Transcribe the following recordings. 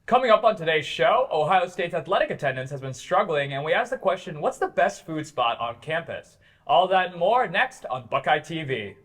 Coming up on today's show, Ohio State's athletic attendance has been struggling, and we ask the question, what's the best food spot on campus? All that and more next on Buckeye TV.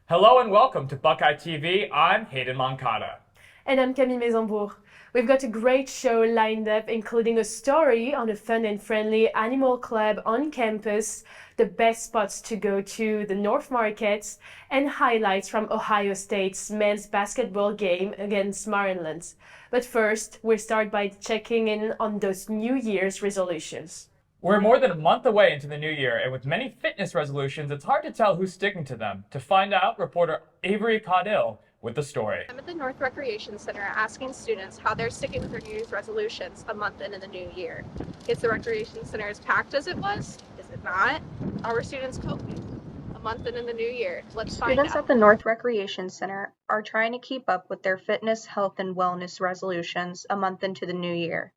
Hello and welcome to Buckeye TV. I'm Hayden Moncada. And I'm Camille Maisonbourg. We've got a great show lined up, including a story on a fun and friendly animal club on campus, the best spots to go to, the North Market, and highlights from Ohio State's men's basketball game against Maryland. But first, we'll start by checking in on those New Year's resolutions. We're more than a month away into the new year, and with many fitness resolutions, it's hard to tell who's sticking to them. To find out, reporter Avery Caudill with the story. I'm at the North Recreation Center asking students how they're sticking with their New Year's resolutions a month into the new year. Is the Recreation Center as packed as it was? Is it not? How are students coping? A month into the new year. Let's find out. Students at the North Recreation Center are trying to keep up with their fitness, health, and wellness resolutions a month into the new year.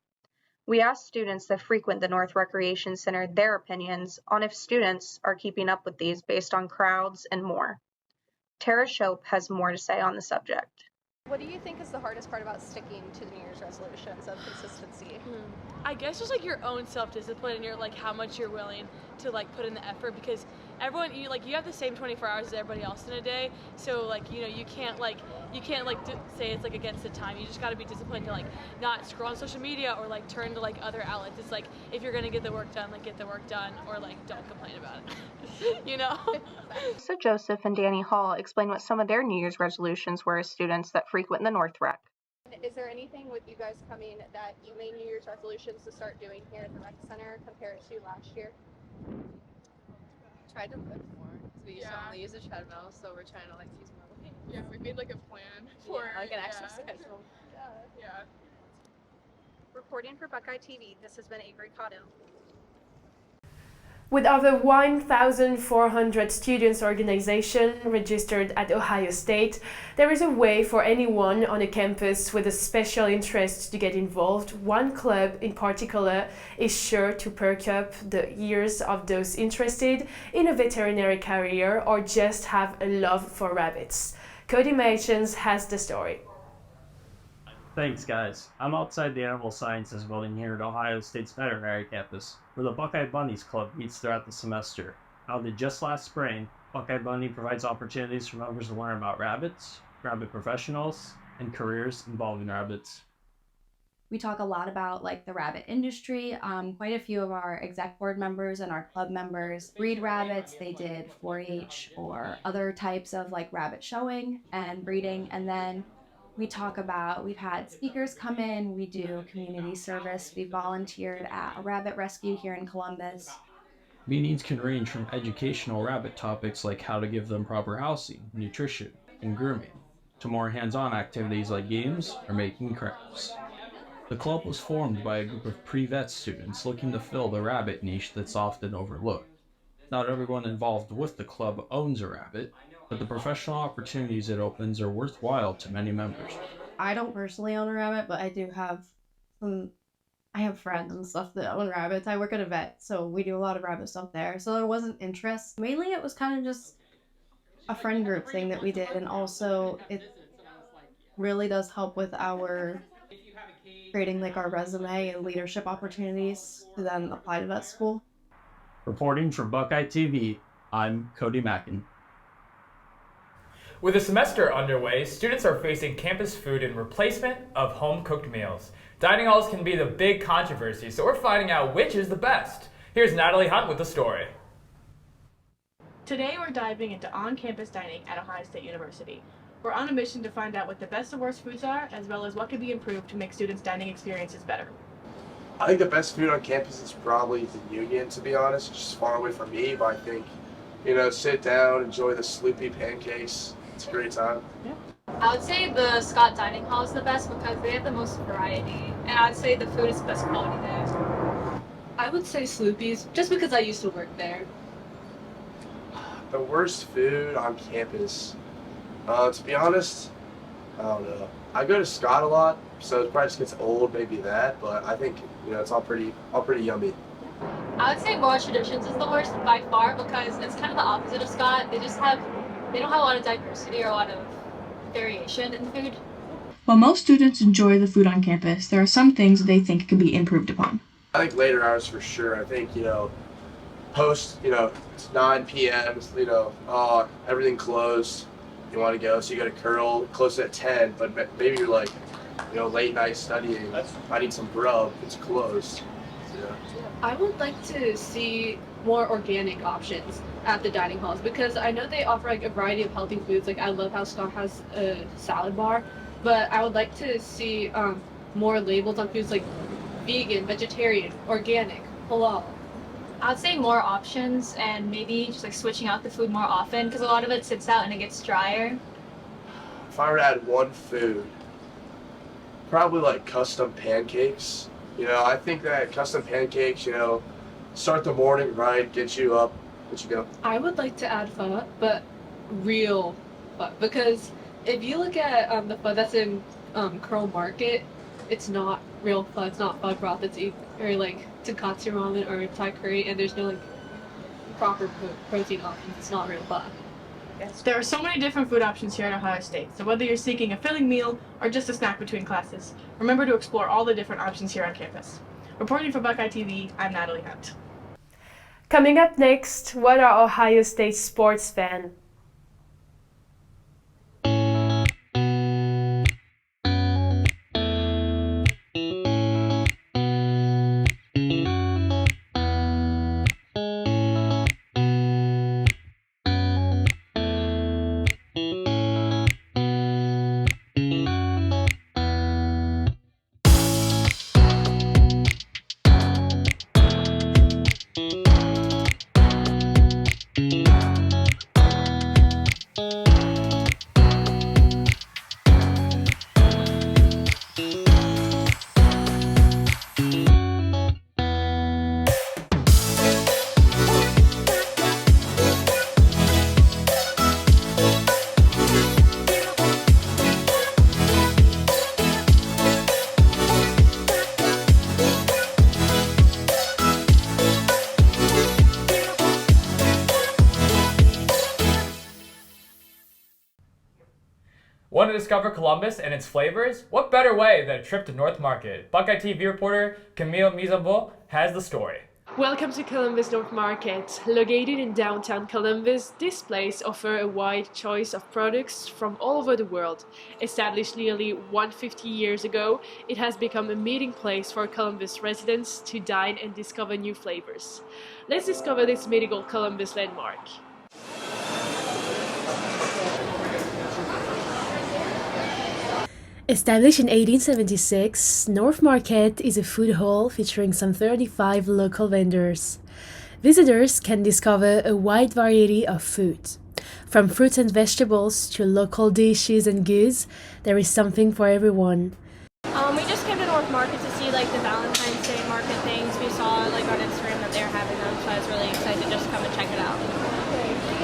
We asked students that frequent the North Recreation Center their opinions on if students are keeping up with these based on crowds and more. Tara Shope has more to say on the subject. What do you think is the hardest part about sticking to the New Year's resolutions of consistency? I guess just like your own self-discipline and your like how much you're willing to like put in the effort, because everyone you have the same 24 hours as everybody else in a day, so like you can't say it's like against the time. You just got to be disciplined to like not scroll on social media or like turn to like other outlets. It's like if you're gonna get the work done, like get the work done, or like don't complain about it. So Joseph and Danny Hall explain what some of their New Year's resolutions were as students that frequent the North Rec. Is there anything with you guys coming that you made New Year's resolutions to start doing here at the rec center compared to last year? Tried to lift more because we used to only use a treadmill, so we're trying to like use more weight. Yeah, we made like a plan for like an exercise schedule. Yeah. Reporting for Buckeye TV, this has been Avery Caudill. With over 1,400 students organizations registered at Ohio State, there is a way for anyone on a campus with a special interest to get involved. One club in particular is sure to perk up the ears of those interested in a veterinary career or just have a love for rabbits. Cody Machens has the story. Thanks, guys. I'm outside the Animal Sciences building here at Ohio State's veterinary campus, where the Buckeye Bunnies Club meets throughout the semester. Founded just last spring, Buckeye Bunny provides opportunities for members to learn about rabbits, rabbit professionals, and careers involving rabbits. We talk a lot about like the rabbit industry. Quite a few of our exec board members and our club members breed rabbits. They did 4-H or other types of like rabbit showing and breeding, and then we've had speakers come in, we do community service, we volunteered at a rabbit rescue here in Columbus. Meetings can range from educational rabbit topics like how to give them proper housing, nutrition, and grooming, to more hands-on activities like games or making crafts. The club was formed by a group of pre-vet students looking to fill the rabbit niche that's often overlooked. Not everyone involved with the club owns a rabbit, but the professional opportunities it opens are worthwhile to many members. I don't personally own a rabbit, but I have friends and stuff that own rabbits. I work at a vet, so we do a lot of rabbit stuff there. So there wasn't interest. Mainly it was kind of just a friend group thing that we did, and also it really does help with our creating like our resume and leadership opportunities to then apply to vet school. Reporting for Buckeye TV, I'm Cody Mackin. With the semester underway, students are facing campus food in replacement of home-cooked meals. Dining halls can be the big controversy, so we're finding out which is the best. Here's Natalie Hunt with the story. Today we're diving into on-campus dining at Ohio State University. We're on a mission to find out what the best and worst foods are, as well as what can be improved to make students' dining experiences better. I think the best food on campus is probably the Union, to be honest. It's just far away from me, but I think, sit down, enjoy the Sloopy pancakes. It's a great time. Yeah. I would say the Scott Dining Hall is the best because they have the most variety, and I'd say the food is the best quality there. I would say Sloopy's, just because I used to work there. The worst food on campus. To be honest, I don't know. I go to Scott a lot, so it probably just gets old, maybe that. But I think it's all pretty yummy. I would say Moral Traditions is the worst by far because it's kind of the opposite of Scott. They don't have a lot of diversity or a lot of variation in food. While most students enjoy the food on campus, there are some things that they think can be improved upon. I think later hours for sure. I think post it's 9 p.m. Everything closed. You want to go, so you go to Curl, close at 10. But maybe you're like late night studying. I need some grub. It's closed. Yeah. I would like to see more organic options at the dining halls because I know they offer like a variety of healthy foods. Like I love how Scott has a salad bar, but I would like to see more labels on foods like vegan, vegetarian, organic, halal. I'd say more options and maybe just like switching out the food more often because a lot of it sits out and it gets drier. If I were to add one food, probably like custom pancakes. I think that custom pancakes, start the morning right, get you up, let you go. I would like to add pho, but real pho, because if you look at the pho that's in Curl Market, it's not real pho. It's not pho broth. It's either like tonkatsu ramen or Thai curry, and there's no like proper protein options. It's not real pho. There are so many different food options here at Ohio State, so whether you're seeking a filling meal or just a snack between classes, remember to explore all the different options here on campus. Reporting for Buckeye TV, I'm Natalie Hunt. Coming up next, what are Ohio State sports fans? Want to discover Columbus and its flavors? What better way than a trip to North Market? Buckeye TV reporter Camille Mizambo has the story. Welcome to Columbus North Market. Located in downtown Columbus, this place offers a wide choice of products from all over the world. Established nearly 150 years ago, it has become a meeting place for Columbus residents to dine and discover new flavors. Let's discover this mythical Columbus landmark. Established in 1876, North Market is a food hall featuring some 35 local vendors. Visitors can discover a wide variety of food. From fruits and vegetables to local dishes and goods, there is something for everyone. We just came to North Market to see like the Valentine's Day market things. We saw like on Instagram that they're having them, so I was really excited to just come and check it out.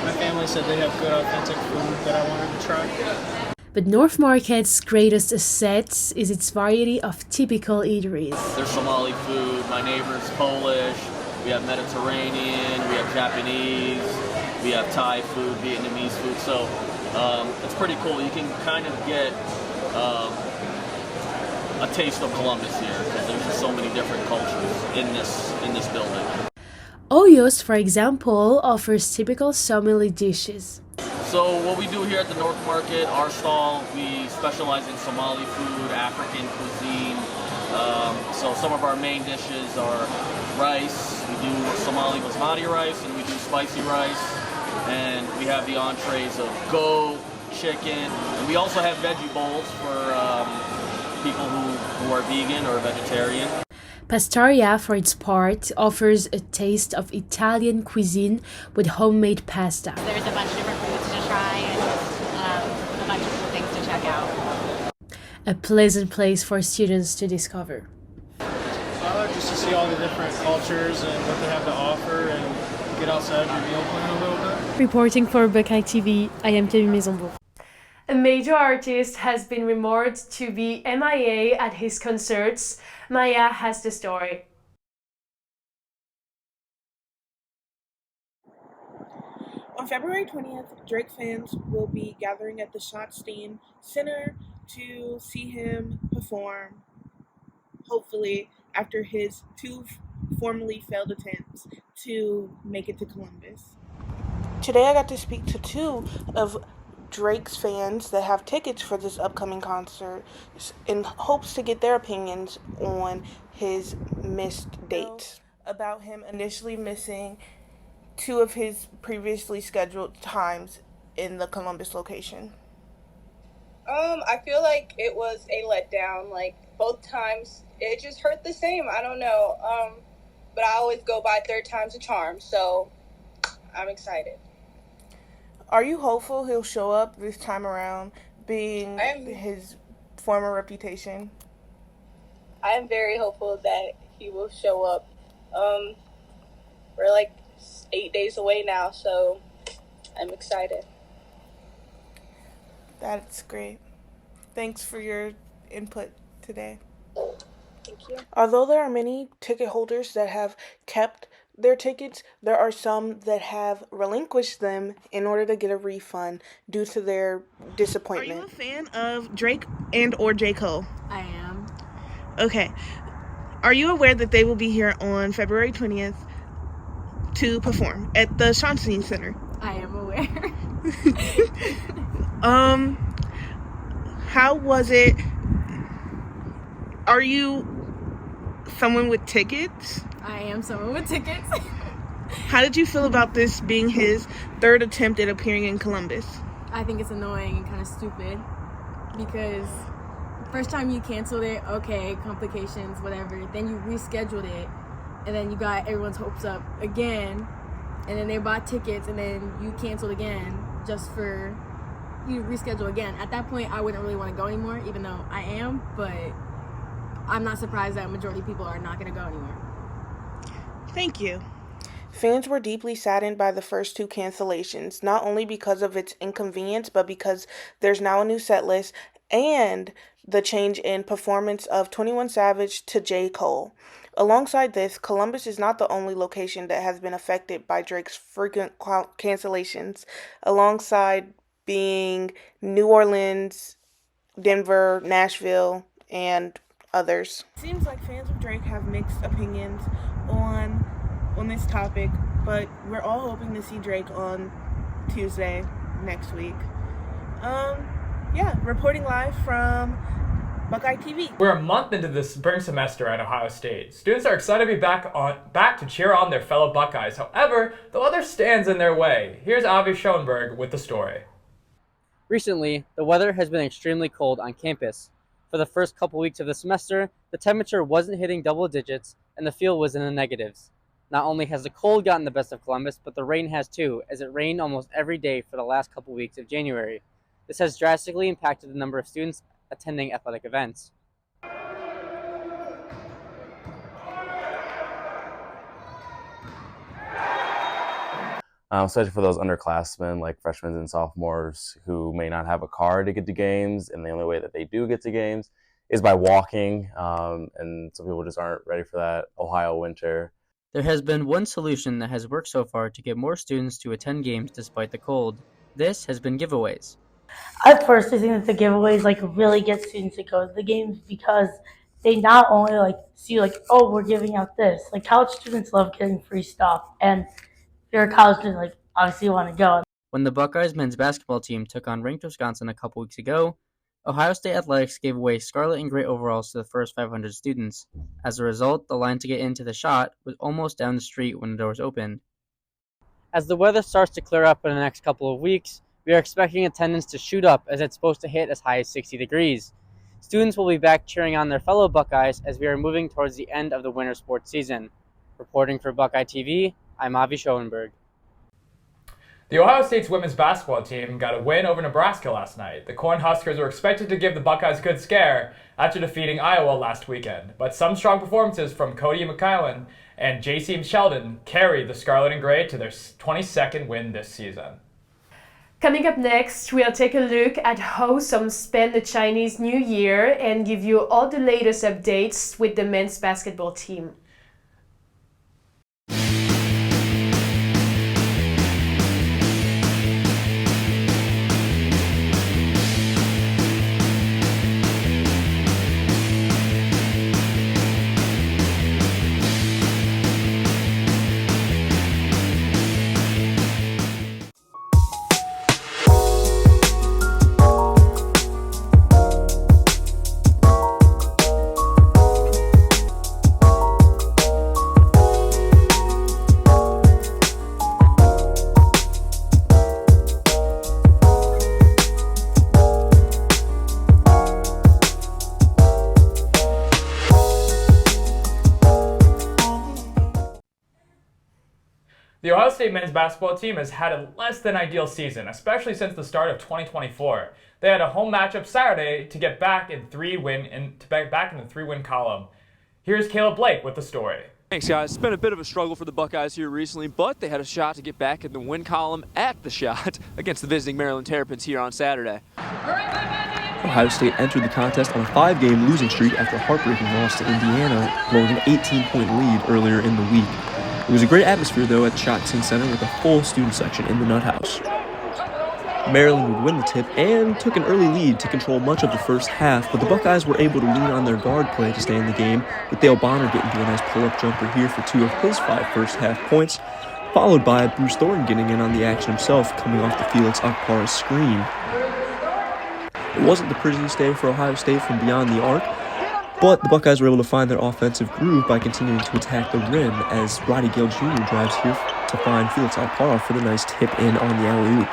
My family said they have good authentic food that I wanted to try. But North Market's greatest asset is its variety of typical eateries. There's Somali food, my neighbor's Polish, we have Mediterranean, we have Japanese, we have Thai food, Vietnamese food, so it's pretty cool. You can kind of get a taste of Columbus here because there's just so many different cultures in this building. Oyos, for example, offers typical Somali dishes. So what we do here at the North Market, our stall, we specialize in Somali food, African cuisine. So some of our main dishes are rice. We do Somali basmati rice and we do spicy rice. And we have the entrees of goat, chicken. And we also have veggie bowls for people who are vegan or vegetarian. Pastaria, for its part, offers a taste of Italian cuisine with homemade pasta. There's a bunch of different foods to try and a bunch of cool things to check out. A pleasant place for students to discover. Just to see all the different cultures and what they have to offer and get outside your meal plan a little bit. Reporting for Buckeye TV, I am Camille Maisonbourg. A major artist has been rumored to be MIA at his concerts. Maya has the story. On February 20th, Drake fans will be gathering at the Schottenstein Center to see him perform, hopefully, after his two formerly failed attempts to make it to Columbus. Today I got to speak to two of Drake's fans that have tickets for this upcoming concert in hopes to get their opinions on his missed dates. About him initially missing two of his previously scheduled times in the Columbus location. I feel like it was a letdown. Like both times, it just hurt the same. I don't know. But I always go by third time's a charm, so I'm excited. Are you hopeful he'll show up this time around, being his former reputation? I am very hopeful that he will show up. We're like 8 days away now, so I'm excited. That's great. Thanks for your input today. Thank you. Although there are many ticket holders that have kept their tickets, there are some that have relinquished them in order to get a refund due to their disappointment. Are you a fan of Drake and or J. Cole? I am. Okay. Are you aware that they will be here on February 20th to perform at the Schottenstein Center? I am aware. How was it? Are you someone with tickets? I am someone with tickets. How did you feel about this being his third attempt at appearing in Columbus? I think it's annoying and kind of stupid because first time you canceled it, okay, complications, whatever. Then you rescheduled it, and then you got everyone's hopes up again, and then they bought tickets, and then you canceled again just for you reschedule again. At that point, I wouldn't really want to go anymore, even though I am, but I'm not surprised that a majority of people are not going to go anymore. Thank you. Fans were deeply saddened by the first two cancellations, not only because of its inconvenience, but because there's now a new set list and the change in performance of 21 Savage to J. Cole. Alongside this, Columbus is not the only location that has been affected by Drake's frequent cancellations, alongside being New Orleans, Denver, Nashville, and others. It seems like fans of Drake have mixed opinions on this topic, but we're all hoping to see Drake on Tuesday next week. Reporting live from Buckeye TV. We're a month into the spring semester at Ohio State. Students are excited to be back to cheer on their fellow Buckeyes. However, the weather stands in their way. Here's Avi Schoenberg with the story. Recently, the weather has been extremely cold on campus. For the first couple weeks of the semester, the temperature wasn't hitting double digits and the field was in the negatives. Not only has the cold gotten the best of Columbus, but the rain has too, as it rained almost every day for the last couple weeks of January. This has drastically impacted the number of students attending athletic events. Especially for those underclassmen like freshmen and sophomores who may not have a car to get to games, and the only way that they do get to games is by walking, and some people just aren't ready for that Ohio winter. There has been one solution that has worked so far to get more students to attend games despite the cold. This has been giveaways. I personally think that the giveaways really get students to go to the games because they not only see oh, we're giving out this. College students love getting free stuff, and if you're a college student, obviously you want to go. When the Buckeyes men's basketball team took on ranked Wisconsin a couple weeks ago, Ohio State Athletics gave away scarlet and gray overalls to the first 500 students. As a result, the line to get into the shot was almost down the street when the doors opened. As the weather starts to clear up in the next couple of weeks, we are expecting attendance to shoot up as it's supposed to hit as high as 60 degrees. Students will be back cheering on their fellow Buckeyes as we are moving towards the end of the winter sports season. Reporting for Buckeye TV, I'm Avi Schoenberg. The Ohio State's women's basketball team got a win over Nebraska last night. The Cornhuskers were expected to give the Buckeyes a good scare after defeating Iowa last weekend, but some strong performances from Cody McCowan and JC Sheldon carried the Scarlet and Gray to their 22nd win this season. Coming up next, we'll take a look at how some spend the Chinese New Year and give you all the latest updates with the men's basketball team. The Ohio State men's basketball team has had a less than ideal season, especially since the start of 2024. They had a home matchup Saturday to get back in the three-win column. Here's Caleb Blake with the story. Thanks, guys. It's been a bit of a struggle for the Buckeyes here recently, but they had a shot to get back in the win column at the shot against the visiting Maryland Terrapins here on Saturday. Ohio State entered the contest on a 5-game losing streak after a heartbreaking loss to Indiana, blowing an 18-point lead earlier in the week. It was a great atmosphere, though, at the Schottenstein Center with a full student section in the Nut House. Maryland would win the tip and took an early lead to control much of the first half, but the Buckeyes were able to lean on their guard play to stay in the game, with Dale Bonner getting to a nice pull-up jumper here for 2 of his 5 first-half points, followed by Bruce Thornton getting in on the action himself, coming off the Felix Akpara screen. It wasn't the prettiest day for Ohio State from beyond the arc, but the Buckeyes were able to find their offensive groove by continuing to attack the rim as Roddy Gale Jr. drives here to find Felix Akpara for the nice tip-in on the alley-oop.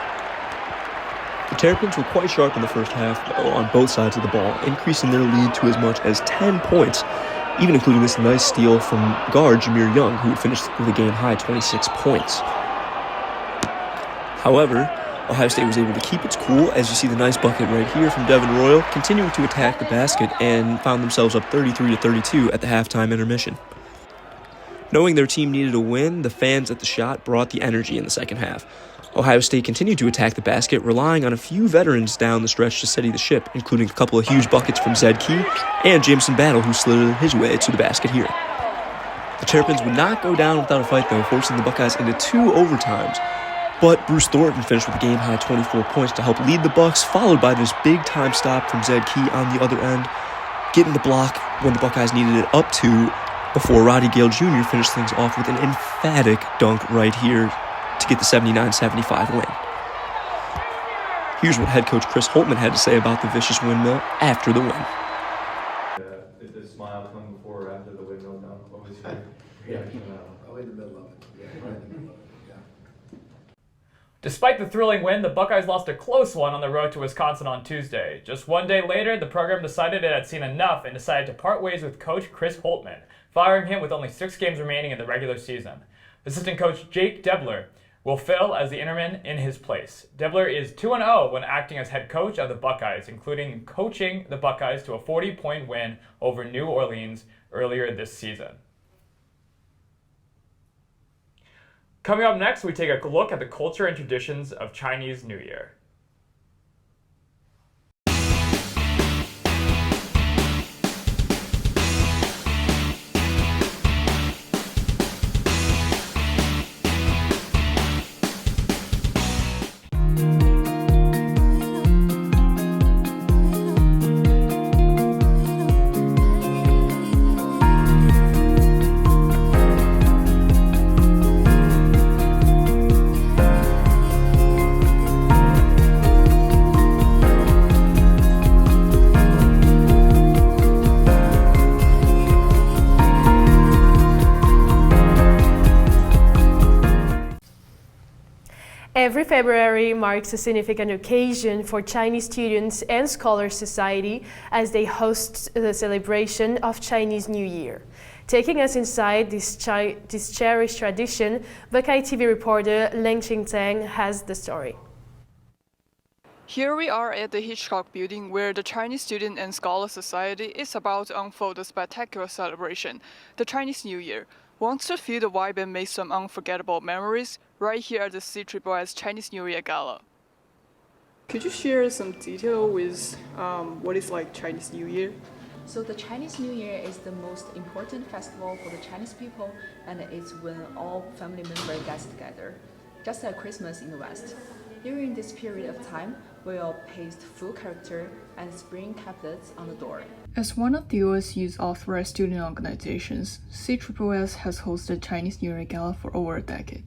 The Terrapins were quite sharp in the first half, though, on both sides of the ball, increasing their lead to as much as 10 points, even including this nice steal from guard Jameer Young, who finished with a game-high 26 points. However, Ohio State was able to keep its cool, as you see the nice bucket right here from Devin Royal, continuing to attack the basket and found themselves up 33-32 at the halftime intermission. Knowing their team needed a win, the fans at the shot brought the energy in the second half. Ohio State continued to attack the basket, relying on a few veterans down the stretch to steady the ship, including a couple of huge buckets from Zed Key and Jameson Battle, who slithered his way to the basket here. The Terrapins would not go down without a fight, though, forcing the Buckeyes into 2 overtimes. But Bruce Thornton finished with a game-high 24 points to help lead the Bucks, followed by this big-time stop from Zed Key on the other end, getting the block when the Buckeyes needed it up to, before Roddy Gale Jr. finished things off with an emphatic dunk right here to get the 79-75 win. Here's what head coach Chris Holtman had to say about the vicious windmill after the win. Did the smile come before or after the windmill dunk? What was your reaction? Probably in the middle of it. Yeah, right in the middle of it. Despite the thrilling win, the Buckeyes lost a close one on the road to Wisconsin on Tuesday. Just one day later, the program decided it had seen enough and decided to part ways with coach Chris Holtman, firing him with only 6 games remaining in the regular season. Assistant coach Jake Debler will fill as the interim in his place. Debler is 2-0 when acting as head coach of the Buckeyes, including coaching the Buckeyes to a 40-point win over New Orleans earlier this season. Coming up next, we take a look at the culture and traditions of Chinese New Year. Every February marks a significant occasion for Chinese students and scholars society as they host the celebration of Chinese New Year. Taking us inside this cherished tradition, Buckeye TV reporter Leng Qingtang has the story. Here we are at the Hitchcock Building, where the Chinese Student and Scholar Society is about to unfold a spectacular celebration, the Chinese New Year. Want to feel the vibe and make some unforgettable memories? Right here at the CSSS Chinese New Year Gala. Could you share some detail with what is like Chinese New Year? So the Chinese New Year is the most important festival for the Chinese people, and it's when all family members get together, just like Christmas in the West. During this period of time, we'll paste food character and spring couplets on the door. As one of the US youth authorized student organizations, CSSS has hosted Chinese New Year Gala for over a decade.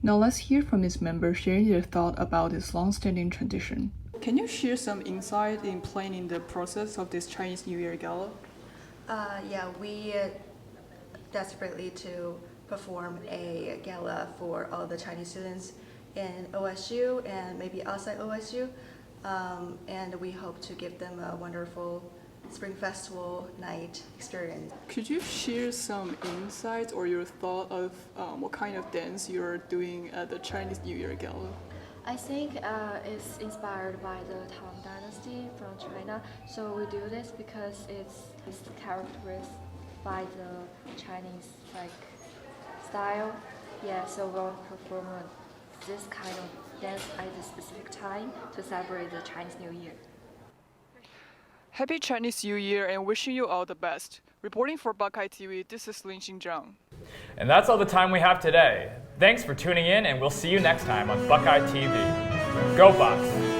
Now let's hear from its members sharing their thought about this long-standing tradition. Can you share some insight in planning the process of this Chinese New Year Gala? We desperately to perform a gala for all the Chinese students in OSU and maybe outside OSU, and we hope to give them a wonderful Spring Festival night experience. Could you share some insights or your thought of what kind of dance you're doing at the Chinese New Year Gala? I think it's inspired by the Tang Dynasty from China. So we do this because it's characterized by the Chinese style. Yeah, so we'll perform this kind of dance at a specific time to celebrate the Chinese New Year. Happy Chinese New Year and wishing you all the best. Reporting for Buckeye TV, this is Lin Xinjiang. And that's all the time we have today. Thanks for tuning in, and we'll see you next time on Buckeye TV. Go Bucks!